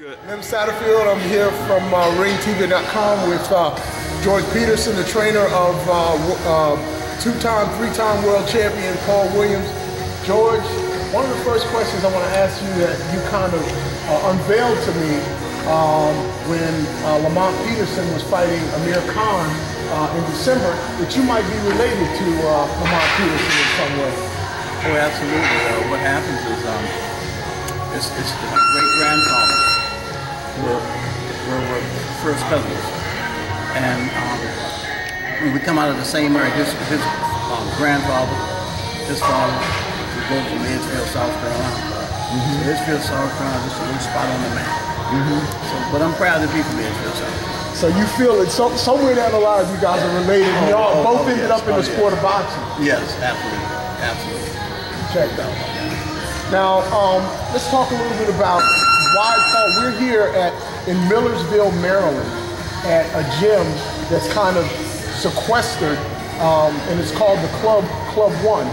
Good. I'm Satterfield. I'm here from ringtv.com with George Peterson, the trainer of three-time world champion Paul Williams. George, one of the first questions I want to ask you that you kind of unveiled to me when Lamont Peterson was fighting Amir Khan in December, that you might be related to Lamont Peterson in some way. Oh, absolutely. What happens is it's my great-grandfather. We're first cousins, and we come out of the same area. His grandfather, his father, we both from Edgefield, South Carolina. So Edgefield, South Carolina is just a little spot on the map. But I'm proud to be from Edgefield, South Carolina. So you feel it somewhere down the line you guys are related. Y'all both ended up in the sport of boxing. Yes, absolutely. Check that out. Now, let's talk a little bit about why Paul. We're here in Millersville, Maryland, at a gym that's kind of sequestered, and it's called the Club 1,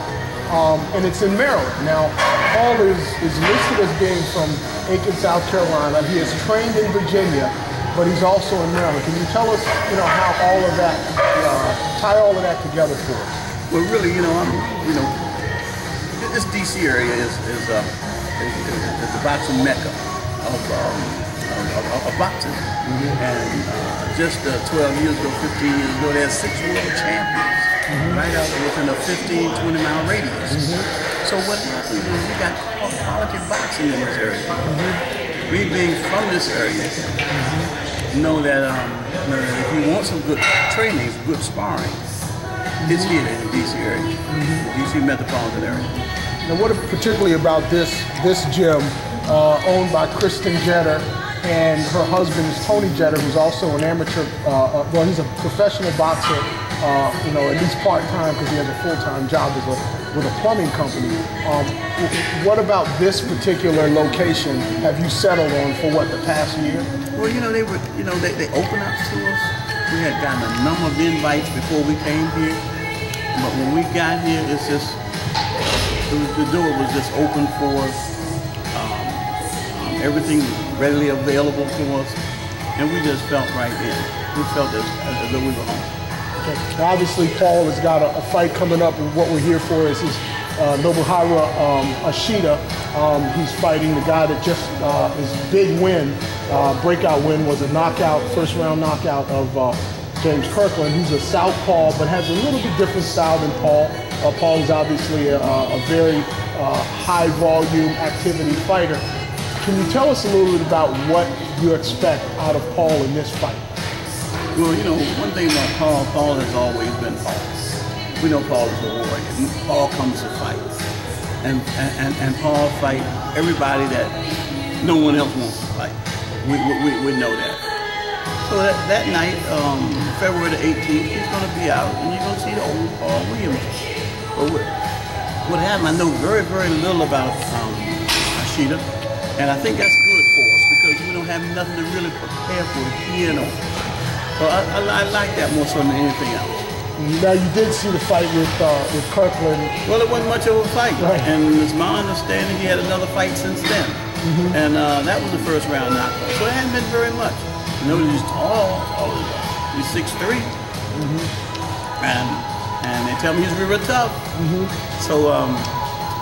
and it's in Maryland. Now, Paul is listed as being from Aiken, South Carolina. He is trained in Virginia, but he's also in Maryland. Can you tell us, how all of that, tie all of that together for us? Well, really, this DC area is the boxing mecca of boxing. And just 12 years ago, 15 years ago, there's 6 world champions right out within a 15-20 mile radius. So what happens is we got quality boxing in this area. We being from this area know that if you want some good training, good sparring, it's here in the DC area, the DC metropolitan area. Now, what particularly about this gym, owned by Kristen Jeter, and her husband is Tony Jeter, who's also an amateur, well, he's a professional boxer, at least part-time because he has a full-time job with a plumbing company. What about this particular location have you settled on for the past year? Well, they opened up to us. We had gotten a number of invites before we came here, but when we got here, the door was just open for us. Everything readily available to us, and we just felt right in. We felt as though we were home. Okay. Now, obviously, Paul has got a fight coming up, and what we're here for is his Nobuhiro Ashita. He's fighting the guy that just his big win, breakout win, was a knockout, first-round knockout of James Kirkland, who's a southpaw but has a little bit different style than Paul. Paul is obviously a very high-volume activity fighter. Can you tell us a little bit about what you expect out of Paul in this fight? Well, one thing about Paul has always been Paul. We know Paul is a warrior. Paul comes to fight. And Paul fight everybody that no one else wants to fight. We know that. So that night, February the 18th, he's going to be out, and you're going to see the old Paul Williams. But what happened, I know very, very little about Ashita. And I think that's good for us because we don't have nothing to really prepare for here. So I like that more so than anything else. Now, you did see the fight with Kirkland. Well, it wasn't much of a fight. Right. And it's my understanding he had another fight since then. And that was the first round knockout. So it hadn't been very much. He's tall. He's 6'3". And they tell me he's real tough. So,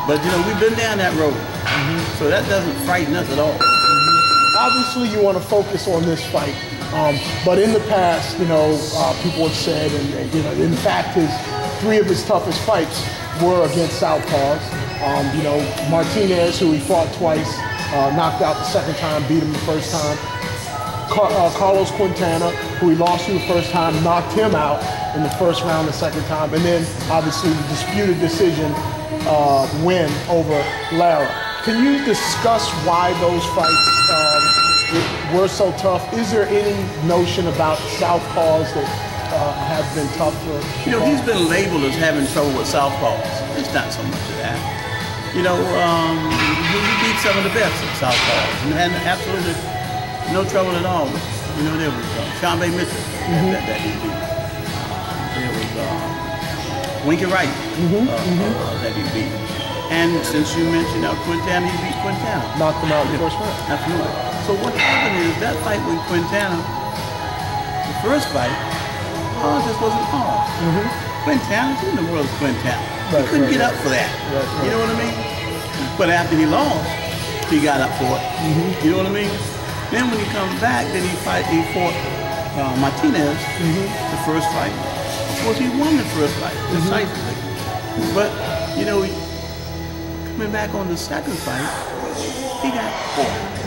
but we've been down that road. So that doesn't frighten us at all. Obviously, you want to focus on this fight, but in the past, people have said, and in fact, 3 of his toughest fights were against southpaws. Martinez, who he fought twice, knocked out the second time, beat him the first time. Carlos Quintana, who he lost to the first time, knocked him out in the first round the second time, and then obviously the disputed decision win over Lara. Can you discuss why those fights were so tough? Is there any notion about southpaws that have been tough for he's been labeled as having trouble with southpaws. It's not so much of that. He beat some of the best of southpaws and had absolutely no trouble at all with it. There was Sean Bay Mitchell that he beat. There was Winky Wright that he beat. And since you mentioned Quintana, he beat Quintana. Knocked him out in the first round. Absolutely. So what happened is that fight with Quintana, the first fight, Paul just wasn't Paul. Quintana, who in the world is Quintana? He couldn't get up for that. You know what I mean? But after he lost, he got up for it. You know what I mean? Then when he comes back, then he fought Martinez, the first fight. Of course, he won the first fight decisively. But you know, coming back on the second fight, he got caught.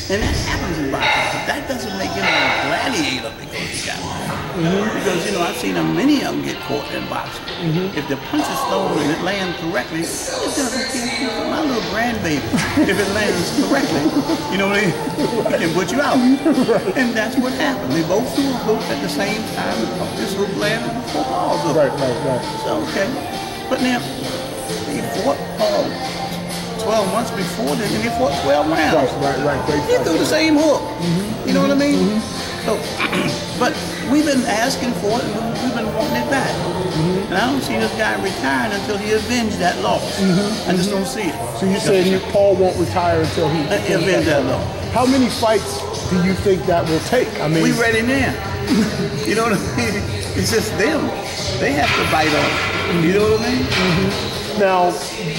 And that happens in boxing, but that doesn't make him a gladiator because he got caught. Because, you know, I've seen many of them get caught in boxing. If the punch is thrown and it lands correctly, it doesn't kill you. My little grandbaby, if it lands correctly, you know what I mean? It can put you out. And that's what happened. They both threw a hook at the same time. This hook landed before Paul's hook. So, okay. But now, they fought Paul 12 months before this, and he fought 12 rounds. He threw the same hook. You know what I mean? So, but we've been asking for it, and we've been wanting it back. And I don't see this guy retiring until he avenged that loss. I just don't see it. So you said Paul won't retire until he avenge that loss. How many fights do you think that will take? I mean, we ready now. You know what I mean? It's just them. They have to bite on. You know what I mean? Now,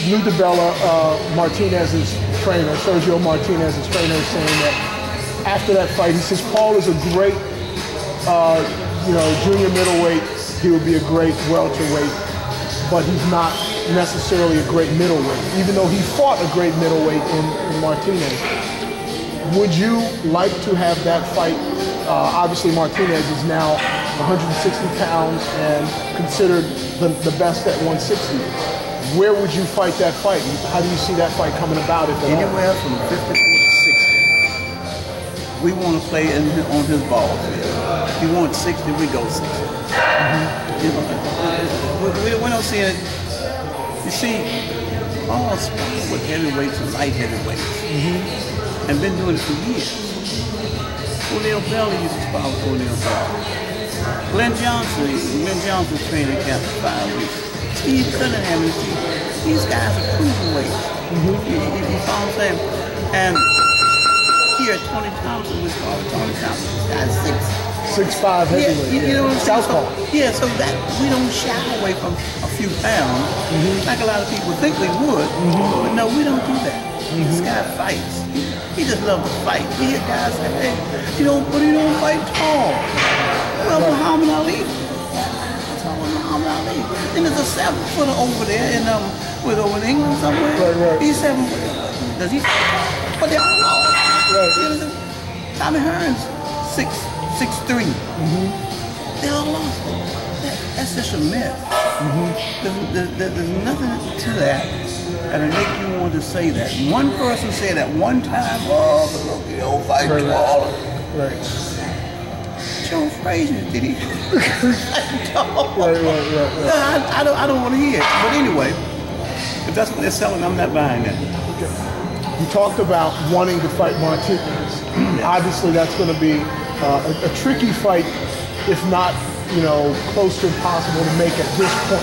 Lou DiBella, Martinez's trainer, Sergio Martinez's trainer, is saying that after that fight, he says Paul is a great, you know, junior middleweight. He would be a great welterweight, but he's not necessarily a great middleweight, even though he fought a great middleweight in Martinez. Would you like to have that fight? Obviously, Martinez is now 160 pounds and considered the best at 160. Where would you fight that fight? How do you see that fight coming about? Anywhere from 54 to 60. We want to play on his ball field. If he wants 60, we go 60. You know, we don't see it. You see, all sports with heavyweights and light heavyweights, and been doing it for years. O'Neal Belly used to spar with O'Neal Belly. Glenn Johnson's training camp for 5 weeks. Steve Cunningham, these guys are cruiserweights. You follow what I'm saying? And here, Tony Thompson was called Tony Thompson. This guy's 6'5" heavyweight. You know what I'm saying? Southpaw. So that we don't shy away from a few pounds, like a lot of people think we would. But no, we don't do that. This guy fights. He just loves to fight. You hear guys say, hey, you don't fight tall. Well, Muhammad Ali. And there's a 7-footer over there over in England somewhere. He's 7 foot. Does he? But they're all lost. Tommy Hearn's 6'3". They're all lost. That's just a myth. There's nothing to that that'll make you want to say that. One person said at one time, oh, but look, you don't fight taller. Joe Frazier, did he? I don't want to hear it. But anyway, if that's what they're selling, I'm not buying that. You talked about wanting to fight Martinez. Obviously, that's going to be a tricky fight, if not, you know, close to impossible to make at this point.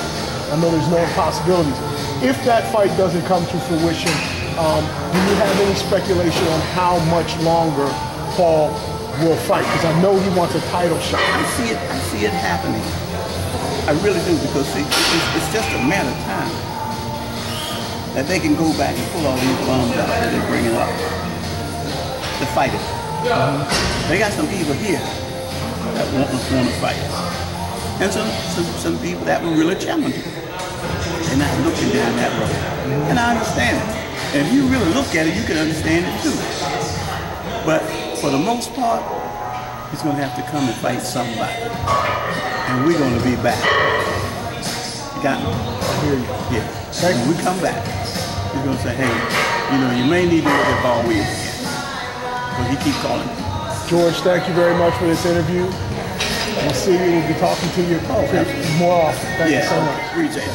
I know there's no impossibilities. If that fight doesn't come to fruition, do you have any speculation on how much longer Paul will fight? Because I know he wants a title shot. I see it happening. I really do, because it's just a matter of time that they can go back and pull all these bombs out that they're bringing up to fight it. They got some people here that want to fight, and some people that will really challenge it. They're not looking down that road, and I understand it. And if you really look at it, you can understand it too. But for the most part, he's going to have to come and fight somebody. And we're going to be back. You got me? I hear you. Yeah. When we come back, he's going to say, hey, you know, you may need to look at ball wheels again. Because he keeps calling me. George, thank you very much for this interview. We'll see you. We'll be talking to you more often. Thank you so much. Appreciate it.